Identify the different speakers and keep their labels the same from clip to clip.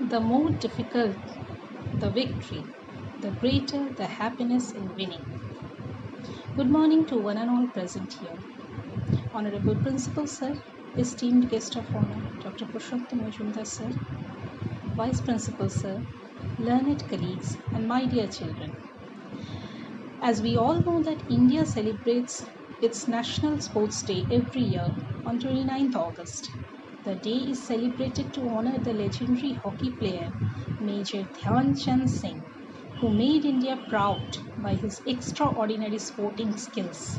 Speaker 1: The more difficult the victory, the greater the happiness in winning. Good morning to one and all present here. Honorable Principal Sir, esteemed guest of honor, Dr. Purushottam Majumdar Sir, Vice Principal Sir, learned colleagues, and my dear children. As we all know that India celebrates its National Sports Day every year on 29th August. The day is celebrated to honor the legendary hockey player Major Dhyan Chand Singh, who made India proud by his extraordinary sporting skills.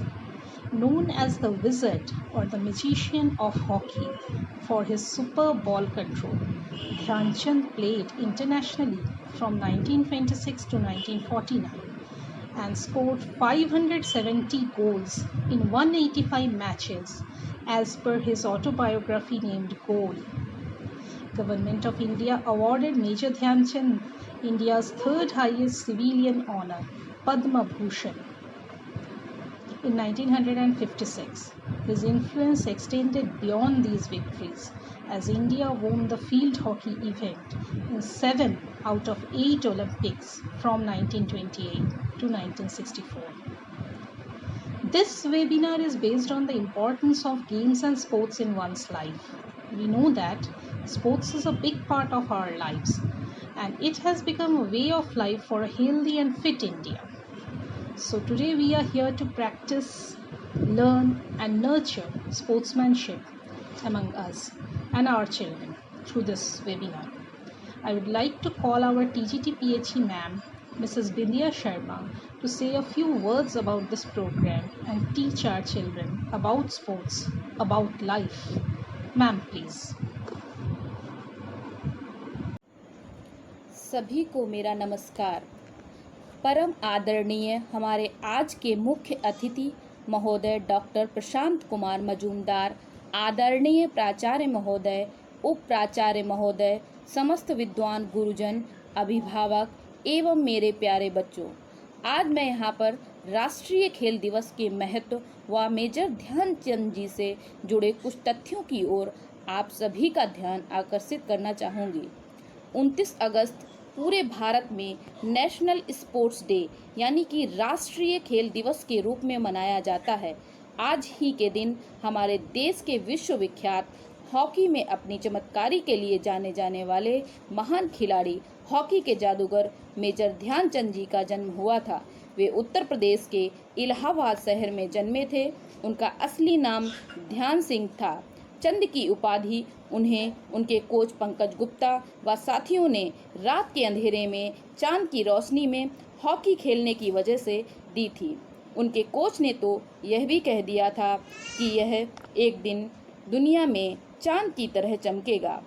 Speaker 1: Known as the wizard or the magician of hockey for his superb ball control, Dhyan Chand played internationally from 1926 to 1949 and scored 570 goals in 185 matches as per his autobiography named Goal. Government of India awarded Major Dhyan Chand India's third highest civilian honor, Padma Bhushan, in 1956. His influence extended beyond these victories as India won the field hockey event in 7 out of 8 Olympics from 1928 to 1964. This webinar is based on the importance of games and sports in one's life. We know that sports is a big part of our lives and it has become a way of life for a healthy and fit India. So today we are here to practice, learn and nurture sportsmanship among us and our children through this webinar. I would like to call our TGT PHE ma'am, Mrs. Bindya Sharma, to say a few words about this program and teach our children about sports, about life. Ma'am, please.
Speaker 2: सभी को मेरा नमस्कार। परम आदरणीय हमारे आज के मुख्य अतिथि महोदय डॉक्टर प्रशांत कुमार मजूमदार, आदरणीय प्राचार्य महोदय, उप प्राचार्य महोदय, समस्त विद्वान गुरुजन, अभिभावक एवं मेरे प्यारे बच्चों, आज मैं यहाँ पर राष्ट्रीय खेल दिवस के महत्व व मेजर ध्यानचंद जी से जुड़े कुछ तथ्यों की ओर आप सभी का ध्यान आकर्षित करना चाहूँगी। 29 अगस्त पूरे भारत में नेशनल स्पोर्ट्स डे यानी कि राष्ट्रीय खेल दिवस के रूप में मनाया जाता है। आज ही के दिन हमारे देश के विश्वविख्यात हॉकी में अपनी चमत्कारी के लिए जाने जाने वाले महान खिलाड़ी, हॉकी के जादूगर मेजर ध्यानचंद जी का जन्म हुआ था। वे उत्तर प्रदेश के इलाहाबाद शहर में जन्मे थे। उनका असली नाम ध्यान सिंह था। चंद की उपाधि उन्हें उनके कोच पंकज गुप्ता व साथियों ने रात के अंधेरे में चांद की रोशनी में हॉकी खेलने की वजह से दी थी। उनके कोच ने तो यह भी कह दिया था कि यह एक दिन दुनिया में चांद की तरह चमकेगा।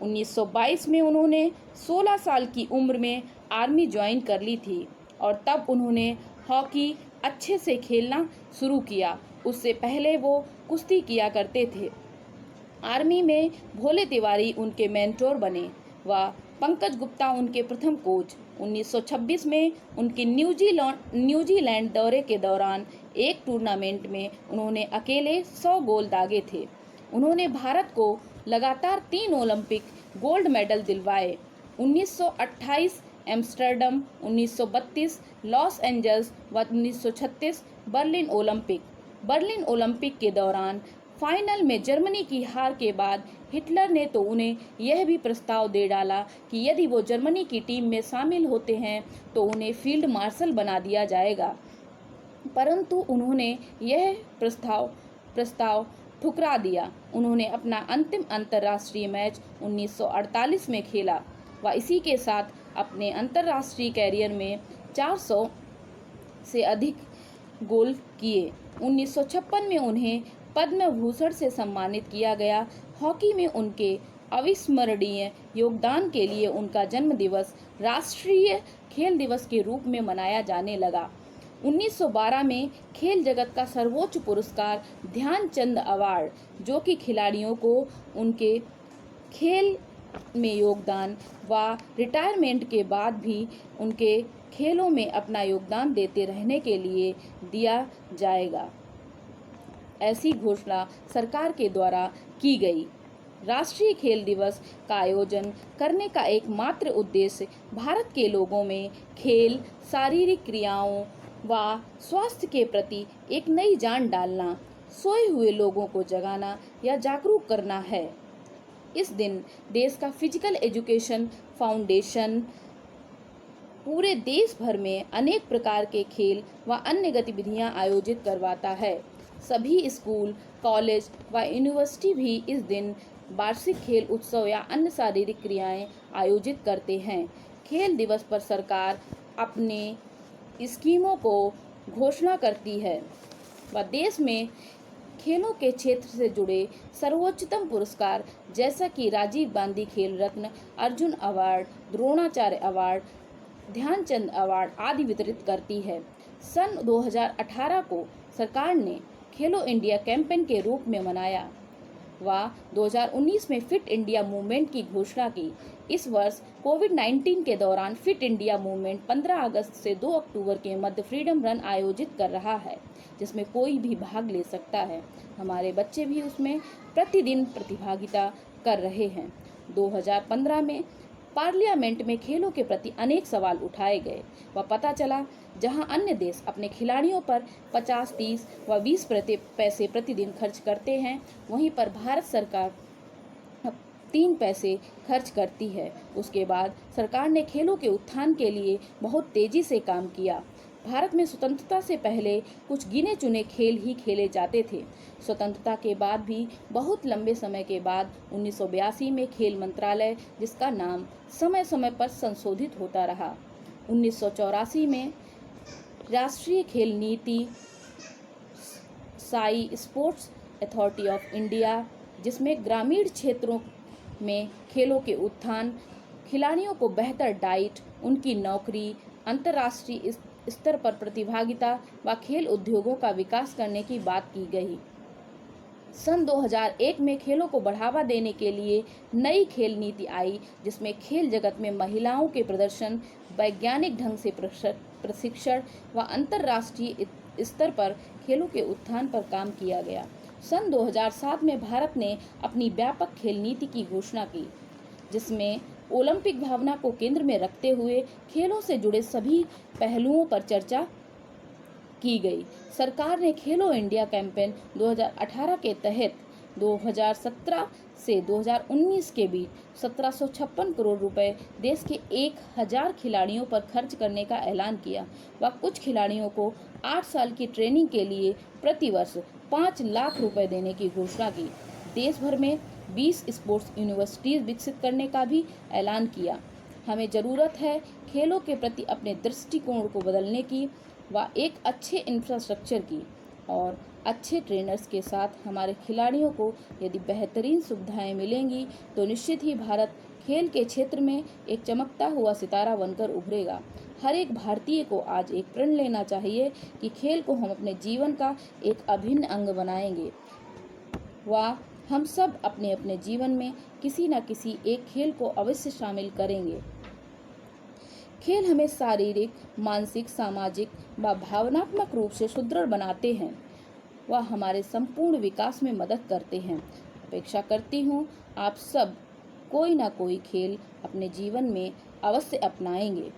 Speaker 2: 1922 में उन्होंने 16 साल की उम्र में आर्मी ज्वाइन कर ली थी और तब उन्होंने हॉकी अच्छे से खेलना शुरू किया। उससे पहले वो कुश्ती किया करते थे। आर्मी में भोले तिवारी उनके मेंटोर बने व पंकज गुप्ता उनके प्रथम कोच। 1926 में उनके न्यूजीलैंड दौरे के दौरान एक टूर्नामेंट में उन्होंने अकेले 100 गोल दागे थे। उन्होंने भारत को लगातार 3 ओलंपिक गोल्ड मेडल दिलवाए। 1928 एम्स्टर्डम, 1932 लॉस एंजल्स व 1936 बर्लिन ओलंपिक के दौरान फाइनल में जर्मनी की हार के बाद हिटलर ने तो उन्हें यह भी प्रस्ताव दे डाला कि यदि वो जर्मनी की टीम में शामिल होते हैं तो उन्हें फील्ड मार्शल बना दिया जाएगा, परंतु उन्होंने यह प्रस्ताव ठुकरा दिया। उन्होंने अपना अंतिम अंतर्राष्ट्रीय मैच 1948 में खेला व इसी के साथ अपने अंतर्राष्ट्रीय कैरियर में 400 से अधिक गोल किए। 1956 में उन्हें पद्म भूषण से सम्मानित किया गया। हॉकी में उनके अविस्मरणीय योगदान के लिए उनका जन्म दिवस राष्ट्रीय खेल दिवस के रूप में मनाया जाने लगा। 1912 में खेल जगत का सर्वोच्च पुरस्कार ध्यानचंद अवार्ड, जो कि खिलाड़ियों को उनके खेल में योगदान व रिटायरमेंट के बाद भी उनके खेलों में अपना योगदान देते रहने के लिए दिया जाएगा। ऐसी घोषणा सरकार के द्वारा की गई। राष्ट्रीय खेल दिवस का आयोजन करने का एकमात्र उद्देश्य भारत के लोगों में खेल, शारीरिक क्रियाओं व स्वास्थ्य के प्रति एक नई जान डालना, सोए हुए लोगों को जगाना या जागरूक करना है। इस दिन देश का फिजिकल एजुकेशन फाउंडेशन पूरे देश भर में अनेक प्रकार के खेल व अन्य गतिविधियां आयोजित करवाता है। सभी स्कूल, कॉलेज व यूनिवर्सिटी भी इस दिन वार्षिक खेल उत्सव या अन्य शारीरिक क्रियाएं आयोजित करते हैं। खेल दिवस पर सरकार अपने स्कीमों को घोषणा करती है व देश में खेलों के क्षेत्र से जुड़े सर्वोच्चतम पुरस्कार जैसा कि Rajiv Gandhi Khel Ratna, Arjun award, Dronacharya award, Dhyan Chand award आदि वितरित करती है। सन 2018 को सरकार ने खेलो इंडिया कैंपेन के रूप में मनाया व 2019 में फिट इंडिया मूवमेंट की घोषणा की। इस वर्ष कोविड-19 के दौरान फिट इंडिया मूवमेंट 15 अगस्त से 2 अक्टूबर के मध्य फ्रीडम रन आयोजित कर रहा है, जिसमें कोई भी भाग ले सकता है। हमारे बच्चे भी उसमें प्रतिदिन प्रतिभागिता कर रहे हैं। 2015 में पार्लियामेंट में खेलों के प्रति अनेक सवाल उठाए गए व पता चला जहां अन्य देश अपने खिलाड़ियों पर 50, 30 व 20 पैसे प्रतिदिन खर्च करते हैं, वहीं पर भारत सरकार 3 पैसे खर्च करती है। उसके बाद सरकार ने खेलों के उत्थान के लिए बहुत तेजी से काम किया। भारत में स्वतंत्रता से पहले कुछ गिने चुने खेल ही खेले जाते थे। स्वतंत्रता के बाद भी बहुत लंबे समय के बाद 1982 में खेल मंत्रालय, जिसका नाम समय समय पर संशोधित होता रहा, 1984 में राष्ट्रीय खेल नीति, Sai sports authority of India, जिसमें ग्रामीण क्षेत्रों में खेलों के उत्थान, खिलाड़ियों को बेहतर डाइट, उनकी नौकरी, अंतर्राष्ट्रीय स्तर पर प्रतिभागिता व खेल उद्योगों का विकास करने की बात की गई। सन 2001 में खेलों को बढ़ावा देने के लिए नई खेल नीति आई, जिसमें खेल जगत में महिलाओं के प्रदर्शन, वैज्ञानिक ढंग से प्रशिक्षण व अंतर्राष्ट्रीय स्तर पर खेलों के उत्थान पर काम किया गया। सन 2007 में भारत ने अपनी व्यापक खेल नीति की घोषणा की, जिसमें ओलंपिक भावना को केंद्र में रखते हुए खेलों से जुड़े सभी पहलुओं पर चर्चा की गई। सरकार ने खेलो इंडिया कैंपेन 2018 के तहत 2017 से 2019 के बीच 1756 करोड़ रुपए देश के 1000 खिलाड़ियों पर खर्च करने का ऐलान किया व कुछ खिलाड़ियों को 8 साल की ट्रेनिंग के लिए प्रतिवर्ष 5 लाख रुपए देने की घोषणा की। देश भर में 20 स्पोर्ट्स यूनिवर्सिटीज विकसित करने का भी ऐलान किया। हमें ज़रूरत है खेलों के प्रति अपने दृष्टिकोण को बदलने की व एक अच्छे इंफ्रास्ट्रक्चर की और अच्छे ट्रेनर्स के साथ हमारे खिलाड़ियों को यदि बेहतरीन सुविधाएं मिलेंगी तो निश्चित ही भारत खेल के क्षेत्र में एक चमकता हुआ सितारा बनकर उभरेगा। हर एक भारतीय को आज एक प्रण लेना चाहिए कि खेल को हम अपने जीवन का एक अभिन्न अंग बनाएंगे व हम सब अपने अपने जीवन में किसी न किसी एक खेल को अवश्य शामिल करेंगे। खेल हमें शारीरिक, मानसिक, सामाजिक व भावनात्मक रूप से सुदृढ़ बनाते हैं व हमारे संपूर्ण विकास में मदद करते हैं। अपेक्षा करती हूँ आप सब कोई ना कोई खेल अपने जीवन में अवश्य अपनाएंगे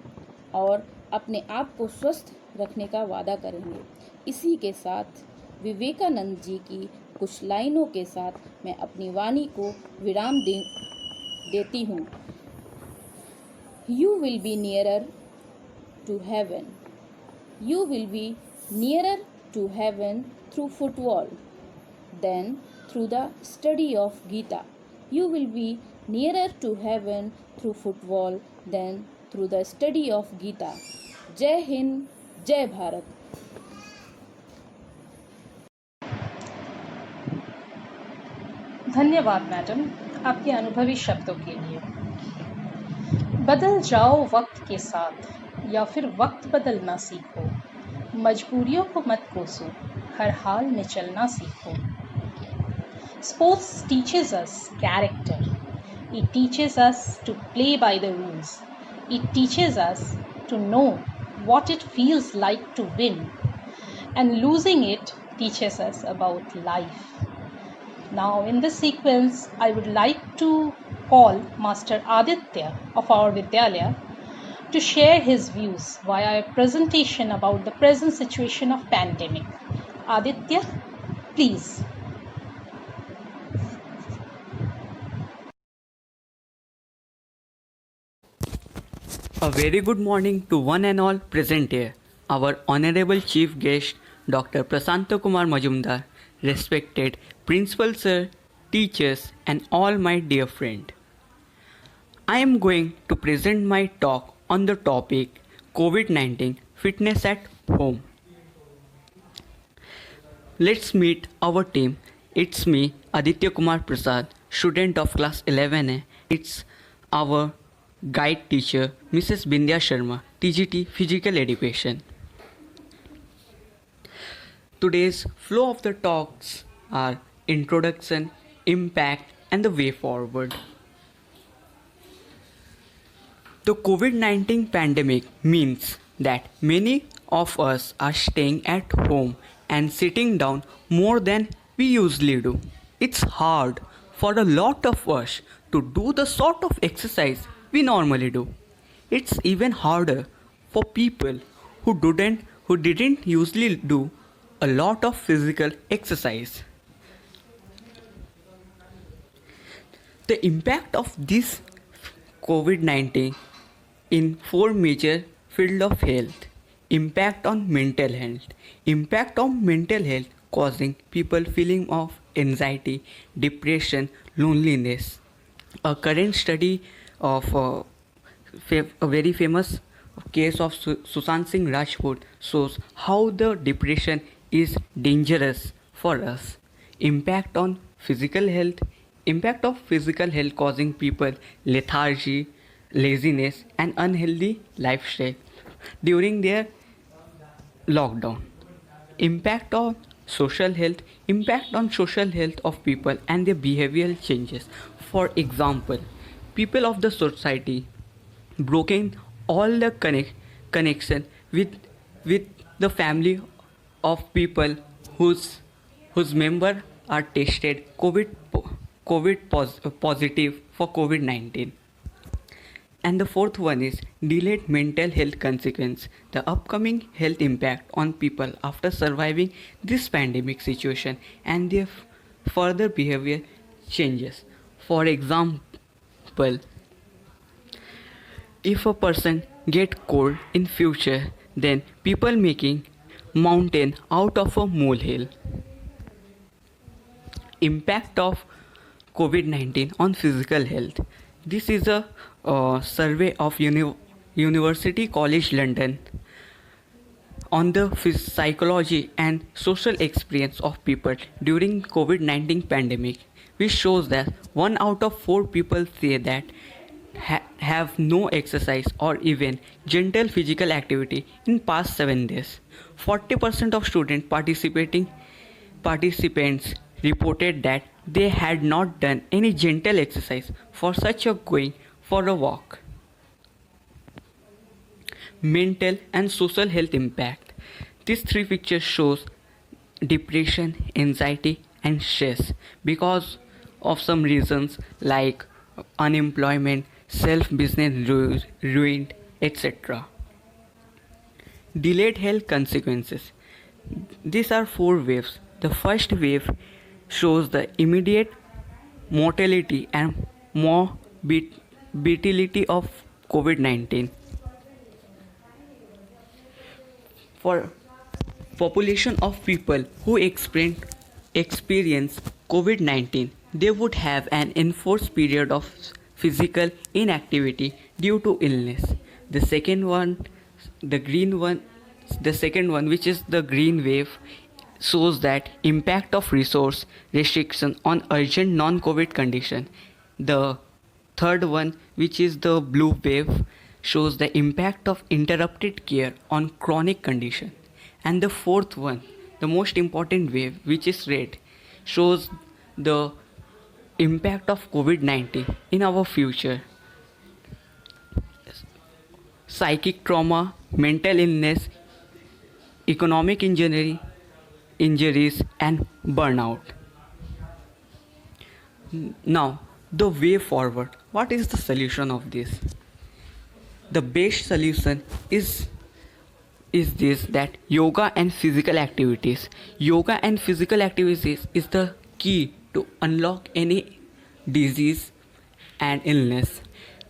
Speaker 2: और अपने आप को स्वस्थ रखने का वादा करेंगे। इसी के साथ विवेकानंद जी की कुछ लाइनों के साथ मैं अपनी वाणी को विराम देती हूँ। You will be nearer to heaven. You will be nearer to heaven through football than through the study of Gita. You will be nearer to heaven through football than through the study of Gita. जय हिंद, जय भारत।
Speaker 1: धन्यवाद madam आपके अनुभवी शब्दों के लिए। बदल जाओ वक्त के साथ या फिर वक्त बदलना सीखो, मजबूरियों को मत कोसो, हर हाल में चलना सीखो। Sports teaches us character. It teaches us to play by the rules. It teaches us to know what it feels like to win. And losing it teaches us about life. Now, in this sequence, I would like to call Master Aditya of our Vidyalaya to share his views via a presentation about the present situation of pandemic. Aditya, please.
Speaker 3: A very good morning to one and all present here. Our Honorable Chief Guest, Dr. Prasanta Kumar Majumdar, respected Principal Sir, teachers, and all my dear friend. I am going to present my talk on the topic COVID-19 Fitness at Home. Let's meet our team. It's me, Aditya Kumar Prasad, student of class 11A. It's our guide teacher, Mrs. Bindya Sharma, TGT Physical Education. Today's flow of the talks are introduction, impact, and the way forward. The COVID-19 pandemic means that many of us are staying at home and sitting down more than we usually do. It's hard for a lot of us to do the sort of exercise we normally do. It's even harder for people who didn't usually do a lot of physical exercise. The impact of this COVID-19 in four major fields of health. Impact on mental health. Impact on mental health causing people feeling of anxiety, depression, loneliness. A current study of a very famous case of Sushant Singh Rajput shows how the depression is dangerous for us. Impact on physical health. Impact of physical health causing people lethargy, laziness, and unhealthy lifestyle during their lockdown. Impact on social health. Impact on social health of people and their behavioral changes. For example, people of the society broken all the connection with the family of people whose member are tested positive for COVID-19. And the fourth one is delayed mental health consequence. The upcoming health impact on people after surviving this pandemic situation and their further behavior changes. For example, if a person get cold in future, then people making mountain out of a molehill. Impact of COVID-19 on physical health. This is a survey of University College London on the psychology and social experience of people during COVID-19 pandemic, which shows that 1 out of 4 people say that have no exercise or even gentle physical activity in past 7 days. 40% of participants reported that they had not done any gentle exercise for such a going for a walk. Mental and social health impact. These three pictures shows depression, anxiety, and stress because of some reasons like unemployment, self-business ruined, etc. Delayed health consequences. These are 4 waves. The first wave shows the immediate mortality and morbidity of COVID-19. For population of people who experience COVID-19, they would have an enforced period of physical inactivity due to illness. The second one, which is the green wave, shows that impact of resource restriction on urgent non-COVID condition. The third one, which is the blue wave, shows the impact of interrupted care on chronic condition. And the fourth one, the most important wave, which is red, shows the impact of COVID-19 in our future. Psychic trauma, mental illness, economic injuries, and burnout. Now, the way forward. What is the solution of this? The best solution is this, that yoga and physical activities. Yoga and physical activities is the key to unlock any disease and illness.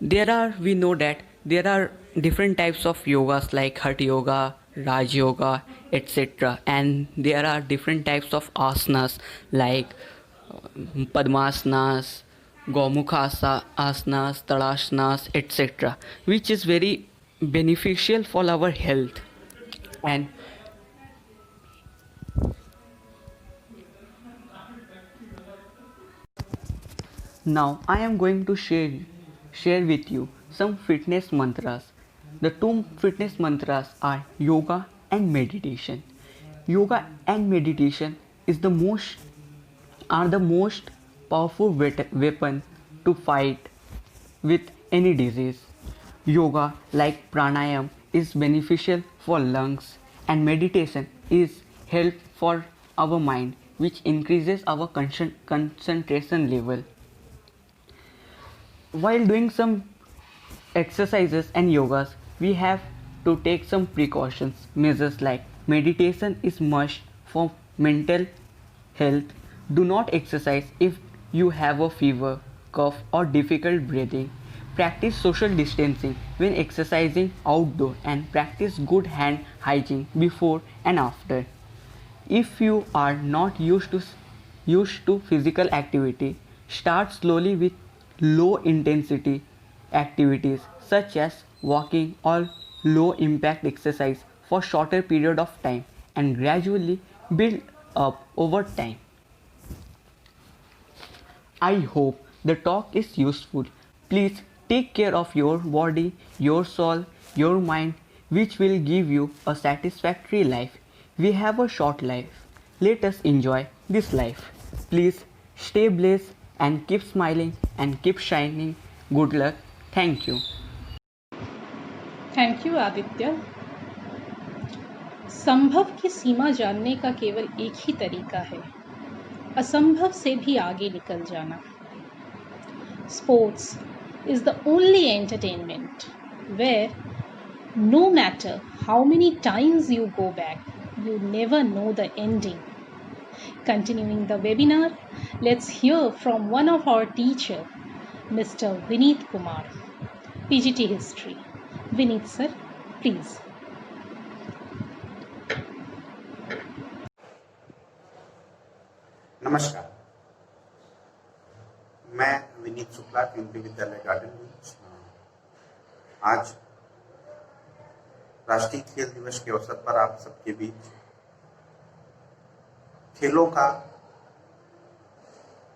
Speaker 3: We know that there are different types of yogas like Hatha yoga, Raj yoga, etc. And there are different types of asanas like Padmasanas, Gomukha asanas, Tadasana, etc., which is very beneficial for our health. And now I am going to share with you some fitness mantras. The two fitness mantras are yoga and meditation. Yoga and meditation is the most powerful weapon to fight with any disease. Yoga, like pranayam, is beneficial for lungs, and meditation is help for our mind, which increases our concentration level. While doing some exercises and yogas, we have to take some precautions measures like meditation is must for mental health. Do not exercise if you have a fever, cough, or difficult breathing. Practice social distancing when exercising outdoor, and practice good hand hygiene before and after. If you are not used to physical activity, start slowly with low intensity activities such as walking or low impact exercise for shorter period of time, and gradually build up over time. I hope the talk is useful. Please take care of your body, your soul, your mind, which will give you a satisfactory life. We have a short life. Let us enjoy this life. Please stay blessed and keep smiling and keep shining. Good luck. Thank you.
Speaker 1: Thank you Aditya. संभव की सीमा जानने का केवल एक ही तरीका है, असंभव से भी आगे निकल जाना। Sports is the only entertainment where no matter how many times you go back, you never know the ending. Continuing the webinar, let's hear from one of our teacher, Mr. Vineet Kumar, PGT History. Vineet sir, please.
Speaker 4: नमस्कार, मैं विनीत शुक्ला, केंद्रीय विद्यालय garden. आज राष्ट्रीय खेल दिवस के अवसर पर आप सबके बीच खेलों का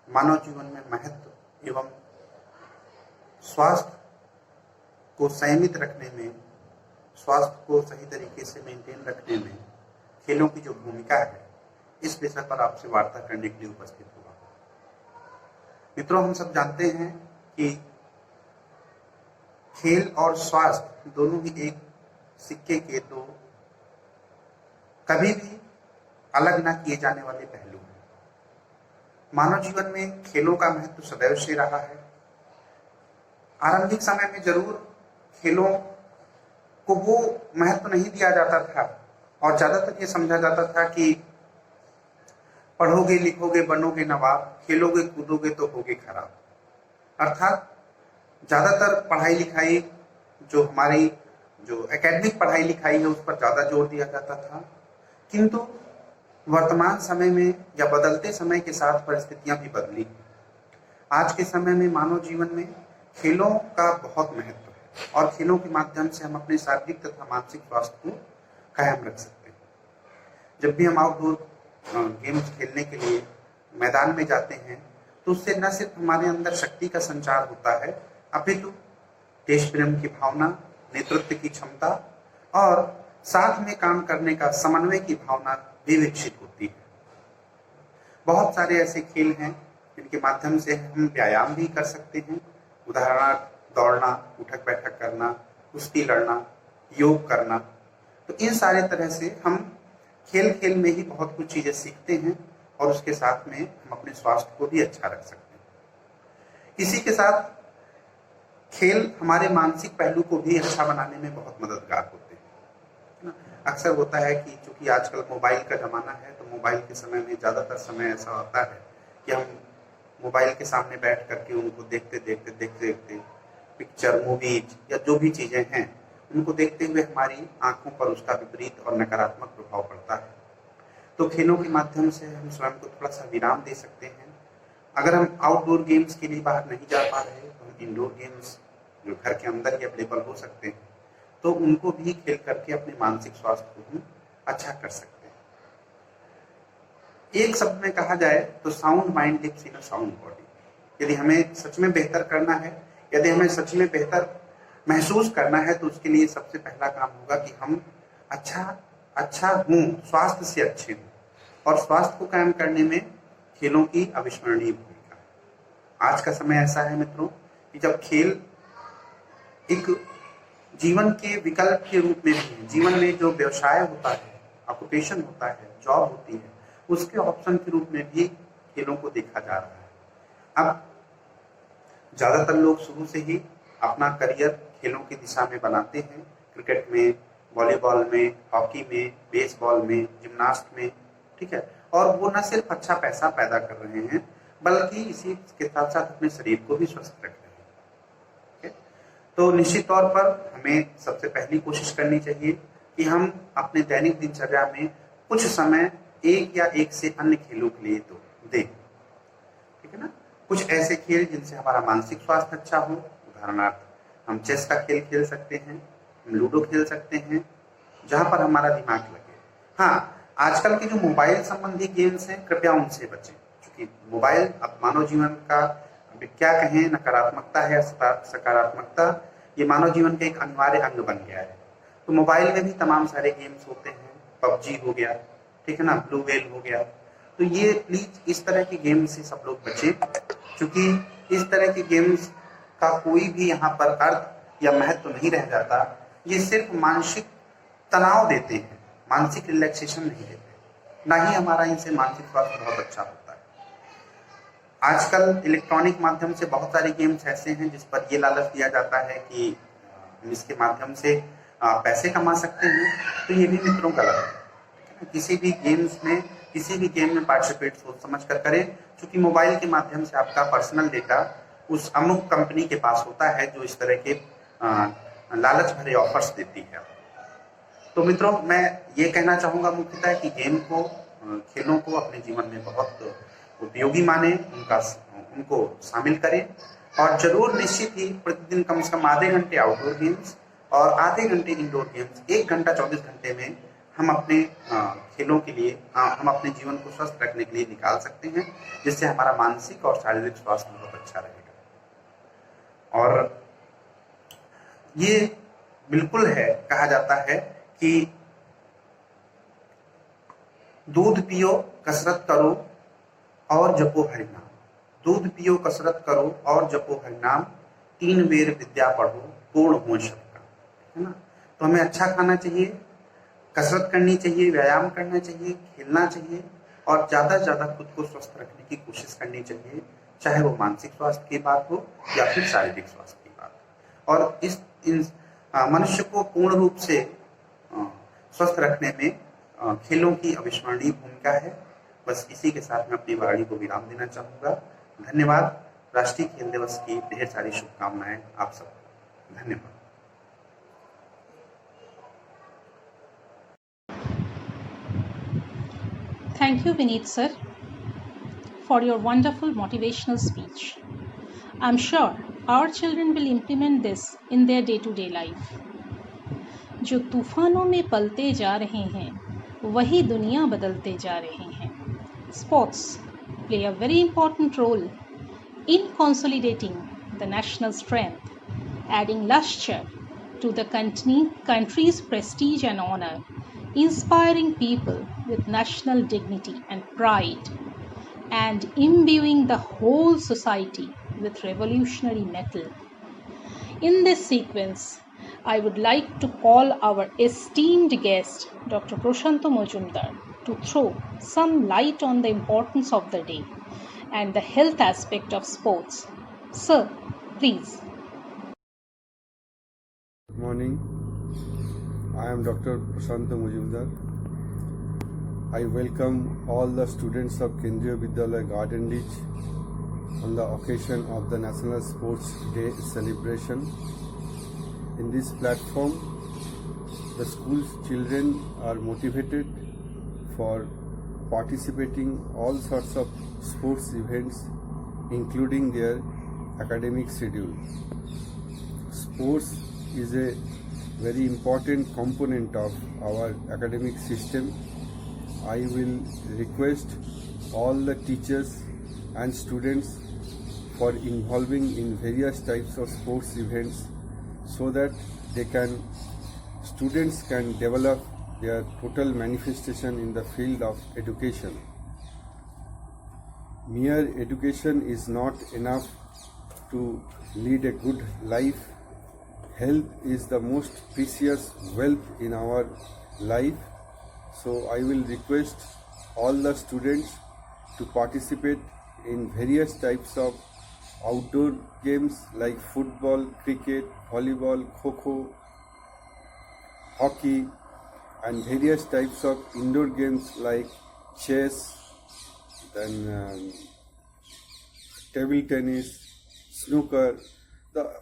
Speaker 4: मानव जीवन में महत्व एवं स्वास्थ्य को संयमित रखने में, स्वास्थ्य को सही तरीके से मेंटेन रखने में खेलों की जो भूमिका है, इस विषय पर आपसे वार्ता करने के लिए उपस्थित हुआ। मित्रों, हम सब जानते हैं कि खेल और स्वास्थ्य दोनों ही एक सिक्के के दो कभी भी अलग ना किए जाने वाले पहलू हैं। मानव जीवन में खेलों का महत्व सदैव से रहा है। आरंभिक समय में जरूर खेलों को वो महत्व नहीं दिया जाता था और ज्यादातर ये समझा जाता था कि पढ़ोगे लिखोगे बनोगे नवाब, खेलोगे कूदोगे तो होगे खराब। अर्थात ज्यादातर पढ़ाई लिखाई जो हमारी जो एकेडमिक पढ़ाई लिखाई है उस पर ज्यादा जोर दिया जाता था, किंतु वर्तमान समय में या बदलते समय के साथ परिस्थितियां भी बदली। आज के समय में मानव जीवन में खेलों का बहुत महत्व है और खेलों के माध्यम से हम अपने शारीरिक तथा मानसिक स्वास्थ्य को कायम रख सकते हैं। जब भी हम आउटडोर गेम्स खेलने के लिए मैदान में जाते हैं तो उससे न सिर्फ हमारे अंदर शक्ति का संचार होता है, अपितु देश प्रेम की भावना, नेतृत्व की क्षमता और साथ में काम करने का समन्वय की भावना भी विकसित होती है। बहुत सारे ऐसे खेल हैं जिनके माध्यम से हम व्यायाम भी कर सकते हैं। उदाहरणार्थ दौड़ना, उठक बैठक करना, कुश्ती लड़ना, योग करना। तो इन सारे तरह से हम खेल खेल में ही बहुत कुछ चीजें सीखते हैं और उसके साथ में हम अपने स्वास्थ्य को भी अच्छा रख सकते हैं। इसी के साथ खेल हमारे मानसिक पहलू को भी अच्छा बनाने में बहुत मददगार होते हैं। अक्सर होता है कि चूंकि आजकल मोबाइल का ज़माना है, तो मोबाइल के समय में ज़्यादातर समय ऐसा होता है कि हम मोबाइल के सामने बैठ करके उनको देखते देखते पिक्चर, मूवीज या जो भी चीज़ें हैं उनको देखते हुए हमारी आंखों पर उसका विपरीत और नकारात्मक प्रभाव पड़ता है। तो खेलों के माध्यम से हम स्वयं को थोड़ा सा विराम दे सकते हैं। अगर हम आउटडोर गेम्स के लिए बाहर नहीं जा पा रहे तो हम इंडोर गेम्स जो घर के अंदर ही अवेलेबल हो सकते हैं, तो उनको भी खेल करके अपने मानसिक स्वास्थ्य को हम अच्छा कर सकते हैं। एक शब्द में कहा जाए तो sound mind lives in a sound body. यदि हमें सच में बेहतर करना है, यदि हमें सच में बेहतर महसूस करना है, तो उसके लिए सबसे पहला काम होगा कि हम अच्छा हूँ, स्वास्थ्य से अच्छे हूँ। और स्वास्थ्य को कायम करने में खेलों की अविस्मरणीय भूमिका है। आज का समय ऐसा है मित्रों कि जब खेल एक जीवन के विकल्प के रूप में भी, जीवन में जो व्यवसाय होता है, ऑक्यूपेशन होता है, जॉब होती है, उसके ऑप्शन के रूप में भी खेलों को देखा जा रहा है। अब ज्यादातर लोग शुरू से ही अपना करियर खेलों की दिशा में बनाते हैं। क्रिकेट में, वॉलीबॉल में, हॉकी में, बेसबॉल में, जिम्नास्ट में, ठीक है। और वो न सिर्फ अच्छा पैसा पैदा कर रहे हैं, बल्कि इसी के साथ साथ अपने शरीर को भी स्वस्थ रख रहे हैं, ठीक है। तो निश्चित तौर पर हमें सबसे पहली कोशिश करनी चाहिए कि हम अपने दैनिक दिनचर्या में कुछ समय एक या एक से अन्य खेलों के लिए तो दें, ठीक है ना। कुछ ऐसे खेल जिनसे हमारा मानसिक स्वास्थ्य अच्छा हो। उदाहरणार्थ हम चेस का खेल खेल सकते हैं, हम लूडो खेल सकते हैं, जहां पर हमारा दिमाग लगे। हाँ, आजकल के जो मोबाइल संबंधी गेम्स हैं, कृपया उनसे बचें, क्योंकि मोबाइल अब मानव जीवन का क्या कहें, नकारात्मकता है सकारात्मकता, ये मानव जीवन का एक अनिवार्य अंग बन गया है। तो मोबाइल में भी तमाम सारे गेम्स होते हैं, पबजी हो गया, ठीक है ना, ब्लू व्हेल हो गया। तो ये प्लीज इस तरह के गेम से सब लोग बचें, क्योंकि इस तरह के गेम्स का कोई भी यहाँ पर अर्थ या महत्व नहीं रह जाता। ये सिर्फ मानसिक तनाव देते हैं, मानसिक रिलैक्सेशन नहीं देते, ना ही हमारा इनसे मानसिक स्वास्थ्य बहुत अच्छा होता है। आजकल इलेक्ट्रॉनिक माध्यम से बहुत सारे गेम्स ऐसे हैं जिस पर ये लालच दिया जाता है कि हम इसके माध्यम से पैसे कमा सकते हैं। तो ये भी मित्रों गलत है। किसी भी गेम में पार्टिसिपेट सोच समझ कर करें, क्योंकि मोबाइल के माध्यम से आपका पर्सनल डेटा उस अमुक कंपनी के पास होता है जो इस तरह के लालच भरे ऑफर्स देती है। तो मित्रों, मैं ये कहना चाहूँगा मुख्यतः कि खेलों को अपने जीवन में बहुत उपयोगी माने, उनको शामिल करें, और जरूर निश्चित ही प्रतिदिन कम से कम आधे घंटे आउटडोर गेम्स और आधे घंटे इंडोर गेम्स, 1 घंटा 24 घंटे में हम अपने खेलों के लिए हम अपने जीवन को स्वस्थ रखने के लिए निकाल सकते हैं, जिससे हमारा मानसिक और शारीरिक स्वास्थ्य बहुत अच्छा रहेगा। और ये बिल्कुल है, कहा जाता है कि दूध पियो, कसरत करो और जपो हरिनाम। दूध पियो, कसरत करो और जपो हरिनाम, 3 बेर विद्या पढ़ो, पूर्ण हो सबका, है ना। तो हमें अच्छा खाना चाहिए, कसरत करनी चाहिए, व्यायाम करना चाहिए, खेलना चाहिए, और ज़्यादा से ज़्यादा खुद को स्वस्थ रखने की कोशिश करनी चाहिए, चाहे वो मानसिक स्वास्थ्य की बात हो या फिर शारीरिक स्वास्थ्य की बात हो। और इन मनुष्य को पूर्ण रूप से स्वस्थ रखने में खेलों की अविस्मरणीय भूमिका है। बस इसी के साथ मैं अपनी वाणी को विराम देना चाहूँगा। धन्यवाद। राष्ट्रीय खेल दिवस की ढेर सारी शुभकामनाएं आप सबको। धन्यवाद।
Speaker 1: Thank you, Vineet sir, for your wonderful motivational speech. I'm sure our children will implement this in their day-to-day life. जो तूफानों में पलते जा रहे हैं, वही दुनिया बदलते जा रहे हैं। Sports play a very important role in consolidating the national strength, adding lustre to the country's prestige and honor, inspiring people with national dignity and pride, and imbuing the whole society with revolutionary mettle. In this sequence, I would like to call our esteemed guest, Dr. Prashanto Majumdar, to throw some light on the importance of the day and the health aspect of sports Sir, please.
Speaker 5: Good morning. I am Dr. Prashant Majumdar. I welcome all the students of Kendriya Vidyalaya Garden Ridge on the occasion of the National Sports Day celebration. In this platform, the school's children are motivated for participating all sorts of sports events, including their academic schedule. Sports is a very important component of our academic system. I will request all the teachers and students for involving in various types of sports events so that students can develop their total manifestation in the field of education. Mere education is not enough to lead a good life. Health is the most precious wealth in our life. So I will request all the students to participate in various types of outdoor games like football, cricket, volleyball, kho-kho, hockey, and various types of indoor games like chess, then table tennis, snooker.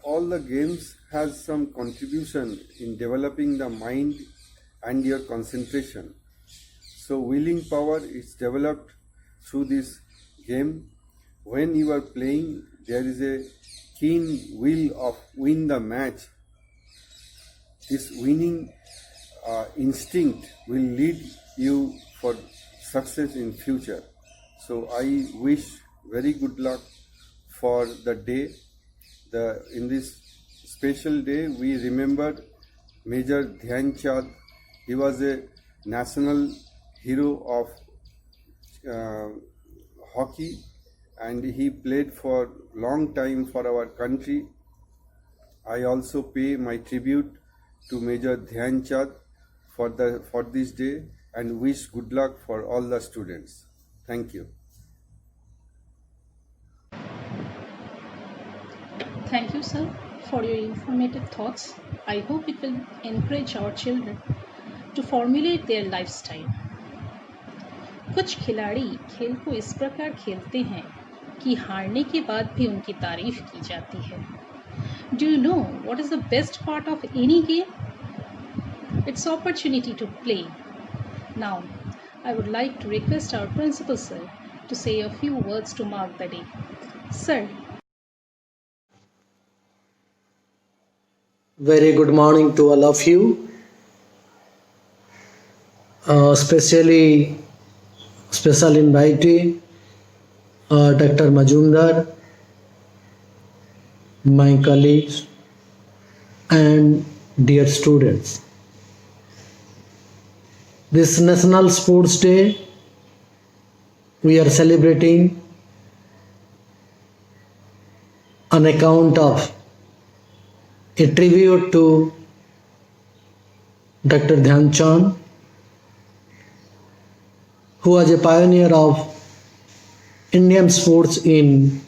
Speaker 5: All the games has some contribution in developing the mind and your concentration. So willing power is developed through this game. When you are playing, there is a keen will of win the match. This winning instinct will lead you for success in future. So I wish very good luck for the day. In this special day, we remember Major Dhyan Chand. He was a national hero of hockey, and he played for long time for our country. I also pay my tribute to Major Dhyan Chand for this day and wish good luck for all the students. Thank you.
Speaker 1: Thank you, sir, for your informative thoughts. I hope it will encourage our children to formulate their lifestyle. कुछ खिलाड़ी खेल को इस प्रकार खेलते हैं कि हारने के बाद भी उनकी तारीफ की जाती है. Do you know what is the best part of any game? Its opportunity to play. Now, I would like to request our principal sir to say a few words to mark the day. Sir.
Speaker 6: Very good morning to all of you. Special invitee, Dr. Majumdar, my colleagues, and dear students. This National Sports Day, we are celebrating on account of a tribute to Dr. Dhyan Chand, who was a pioneer of Indian sports in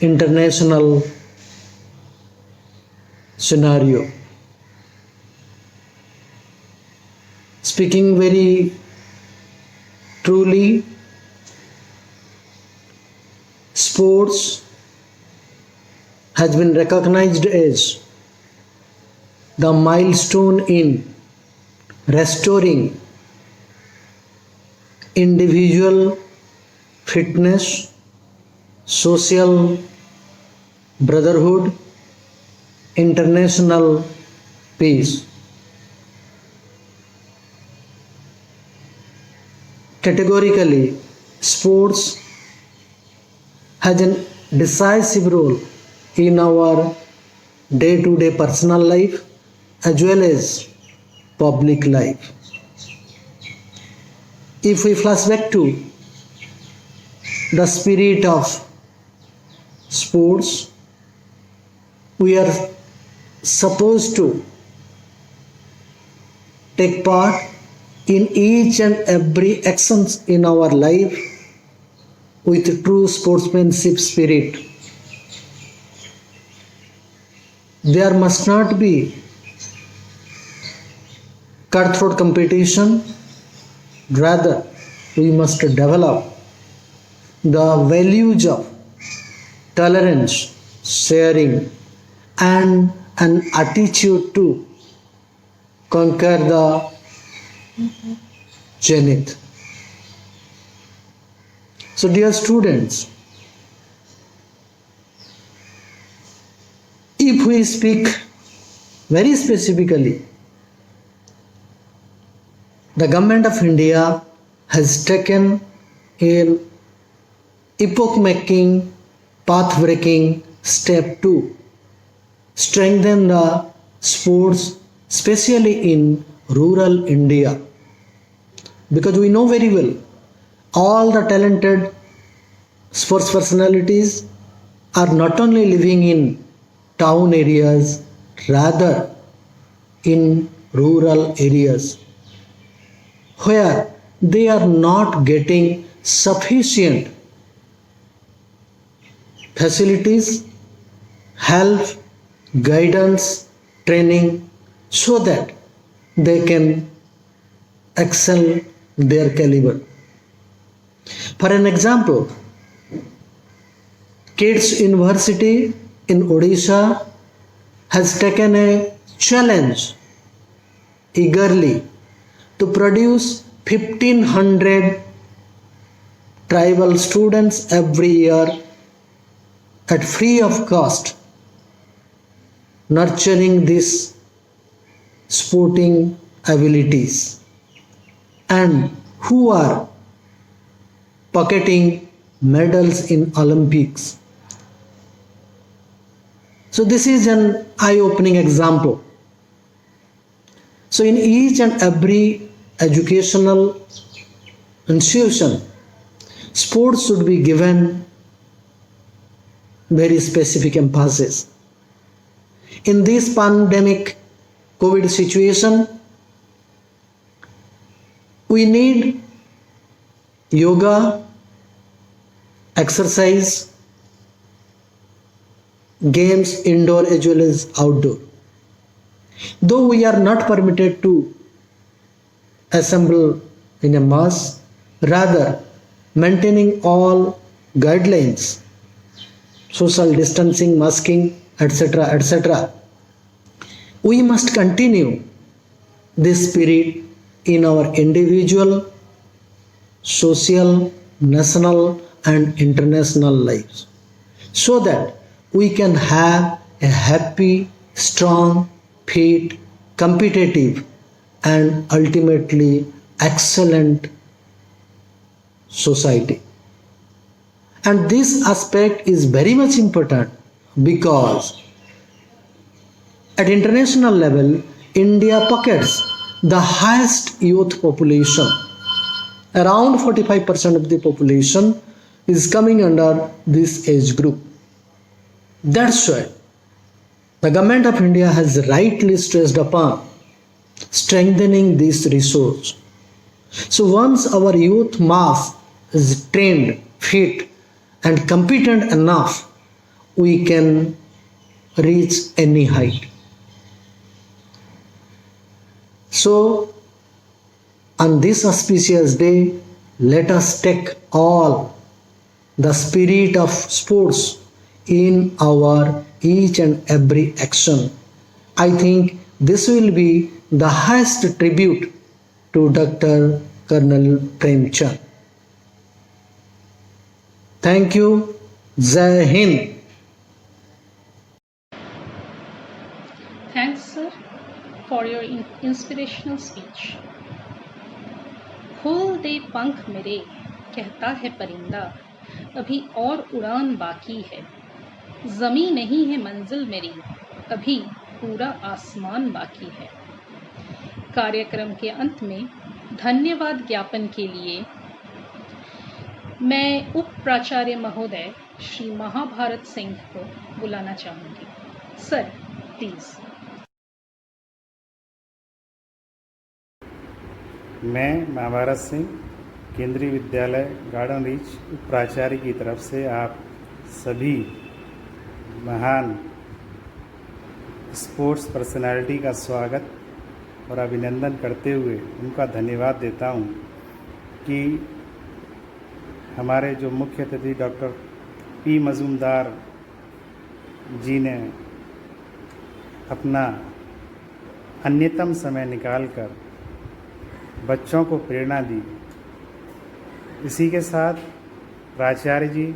Speaker 6: international scenario. Speaking very truly, sports has been recognized as the milestone in restoring individual fitness, social brotherhood, international peace. Categorically, sports has a decisive role in our day-to-day personal life as well as public life. If we flash back to the spirit of sports, we are supposed to take part in each and every actions in our life with true sportsmanship spirit. there must not be cutthroat competition. Rather, we must develop the values of tolerance, sharing, and an attitude to conquer the zenith. So, dear students, if we speak very specifically, the government of India has taken an epoch-making, path-breaking step to strengthen the sports, especially in rural India. Because we know very well, all the talented sports personalities are not only living in town areas, rather in rural areas, where they are not getting sufficient facilities, help, guidance, training, so that they can excel their caliber. For an example, Kids University in Odisha has taken a challenge eagerly to produce 1,500 tribal students every year at free of cost, nurturing these sporting abilities, and who are pocketing medals in Olympics. So this is an eye-opening example. So in each and every educational institution, sports should be given very specific emphasis. In this pandemic COVID situation, we need yoga, exercise, games indoor as well as outdoor. Though we are not permitted to assemble in a mass, rather maintaining all guidelines, social distancing, masking, etc., we must continue this spirit in our individual, social, national and international lives, so that we can have a happy, strong, fit, competitive and ultimately excellent society. And this aspect is very much important because at international level, India pockets the highest youth population. Around 45% of the population is coming under this age group. That's why the government of India has rightly stressed upon strengthening this resource. So once our youth mass is trained, fit and competent enough, we can reach any height. So on this auspicious day, let us take all the spirit of sports in our each and every action. I think this will be the highest tribute to Dr. Colonel Premchand. Thank you. Jai Hind.
Speaker 1: Thanks, sir, for your inspirational speech. खोल दे पंख मेरे, कहता है परिंदा, अभी और उड़ान बाकी है। ज़मीं नहीं है मंजिल मेरी, अभी पूरा आसमान बाकी है। कार्यक्रम के अंत में धन्यवाद ज्ञापन के लिए मैं उप प्राचार्य महोदय श्री महाभारत सिंह को बुलाना चाहूँगी। Sir, please.
Speaker 7: मैं महाभारत सिंह, केंद्रीय विद्यालय गार्डन रीच उप प्राचार्य की तरफ से आप सभी महान स्पोर्ट्स पर्सनालिटी का स्वागत और अभिनंदन करते हुए उनका धन्यवाद देता हूं कि हमारे जो मुख्य अतिथि डॉक्टर पी मजूमदार जी ने अपना अन्यतम समय निकालकर बच्चों को प्रेरणा दी। इसी के साथ प्राचार्य जी,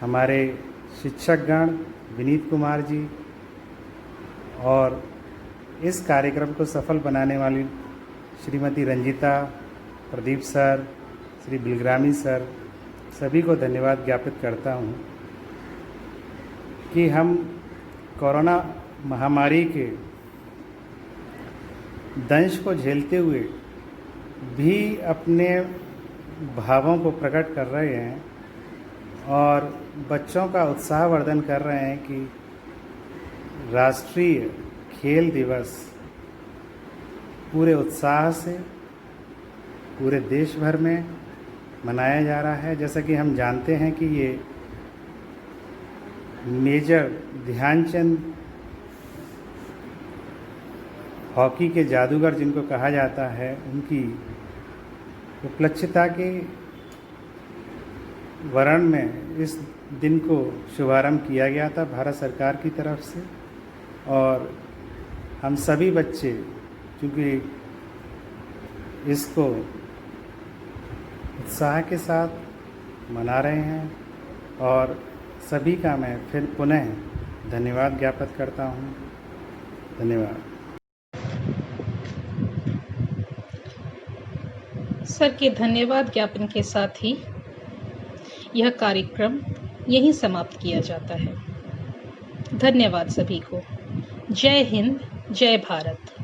Speaker 7: हमारे शिक्षकगण, विनीत कुमार जी और इस कार्यक्रम को सफल बनाने वाली श्रीमती रंजिता, प्रदीप सर, श्री बिलग्रामी सर, सभी को धन्यवाद ज्ञापित करता हूँ कि हम कोरोना महामारी के दंश को झेलते हुए भी अपने भावों को प्रकट कर रहे हैं और बच्चों का उत्साहवर्धन कर रहे हैं कि राष्ट्रीय खेल दिवस पूरे उत्साह से पूरे देश भर में मनाया जा रहा है। जैसा कि हम जानते हैं कि ये मेजर ध्यानचंद हॉकी के जादूगर जिनको कहा जाता है, उनकी उपलक्षिता के वर्ण में इस दिन को शुभारंभ किया गया था भारत सरकार की तरफ से। और हम सभी बच्चे क्योंकि इसको उत्साह के साथ मना रहे हैं और सभी का मैं फिर पुनः धन्यवाद ज्ञापित करता हूँ। धन्यवाद।
Speaker 1: सर के धन्यवाद ज्ञापन के साथ ही यह कार्यक्रम यहीं समाप्त किया जाता है। धन्यवाद सभी को। जय हिंद, जय भारत।